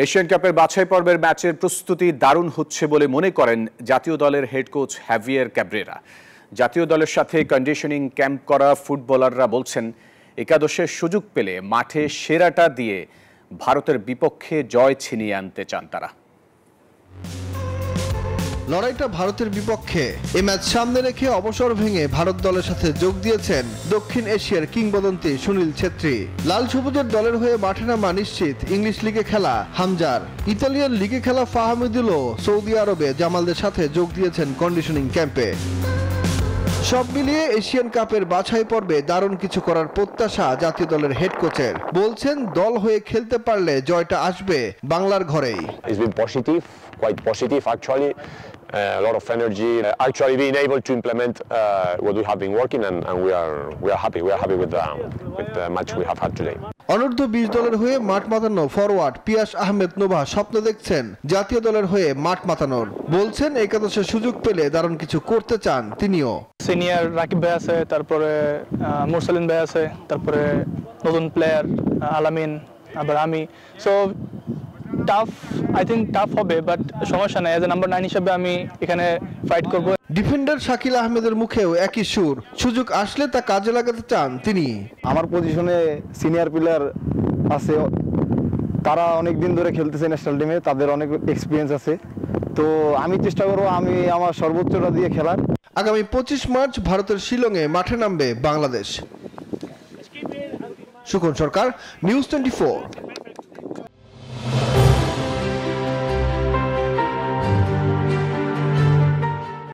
Asian কাপের বাছাই পর্বের ম্যাচের প্রস্তুতি দারুণ হচ্ছে বলে মনে করেন জাতীয় দলের হেড কোচ হ্যাভিয়ের ক্যাব্রেরা। জাতীয় দলের সাথে কন্ডিশনিং ক্যাম্প করা ফুটবলাররা বলছেন, একাদশের সুযোগ পেলে মাঠে সেরাটা দিয়ে ভারতের বিপক্ষে জয় ছিনিয়ে আনতে চান তারা। লড়াইটা ভারতের বিপক্ষে। এই ম্যাচ সামনে রেখে অবসর ভেঙে ভারত দলের সাথে যোগ দিয়েছেন দক্ষিণ এশিয়ার কিংবদন্তি সুনীল ছেত্রী। লাল সবুজের দলের হয়ে মাঠে নামা নিশ্চিত ইংলিশ লিগে খেলা হামজার। ইতালিয়ান লিগে খেলা ফাহামিদুলও সৌদি আরবে জামালদের সাথে যোগ দিয়েছেন কন্ডিশনিং ক্যাম্পে। সব মিলিয়ে এশিয়ান কাপের বাছাই পর্বে দারুণ কিছু করার প্রত্যাশা জাতীয় দলের হেড কোচের। বলছেন, দল হয়ে খেলতে পারলে জয়টা আসবে বাংলার ঘরেই। Quite positive actually. A lot of energy. Actually being able to implement what we have been working, and we are happy. We are happy with the match we have had today. অনূর্ধ্ব 20 দলের হয়ে মাঠ মাতানো forward পিয়াস Ahmed Nova স্বপ্ন দেখছেন জাতীয় দলের হয়ে মাঠ মাতানোর। বলছেন, একাদশে সুযোগ পেলে দারুণ কিছু করতে চান তিনিও। সিনিয়র রাকিব ভাই আছে, তারপরে মুরসালিন ভাই আছে, তারপরে নতুন প্লেয়ার আলামিন, আবার আমি। So tough, I think tough হবে, বাট সমস্যা নাই। এজ এ নাম্বার 9 হিসেবে আমি এখানে ফাইট করব। ডিফেন্ডার শাকিল আহমেদের মুখেও একই সুর। সুযোগ আসলে তা কাজে লাগাতে চান তিনি। আমার পজিশনে সিনিয়র প্লেয়ার আছে, তারা অনেক দিন ধরে খেলতেছে ন্যাশনাল টিমে, তাদের অনেক এক্সপিরিয়েন্স আছে। তো আমি চেষ্টা করব আমি আমার সর্বোচ্চটা দিয়ে খেলার। আগামী 25 মার্চ ভারতের শিলংয়ে মাঠে নামবে বাংলাদেশ। সুখন সরকার, নিউজ 24।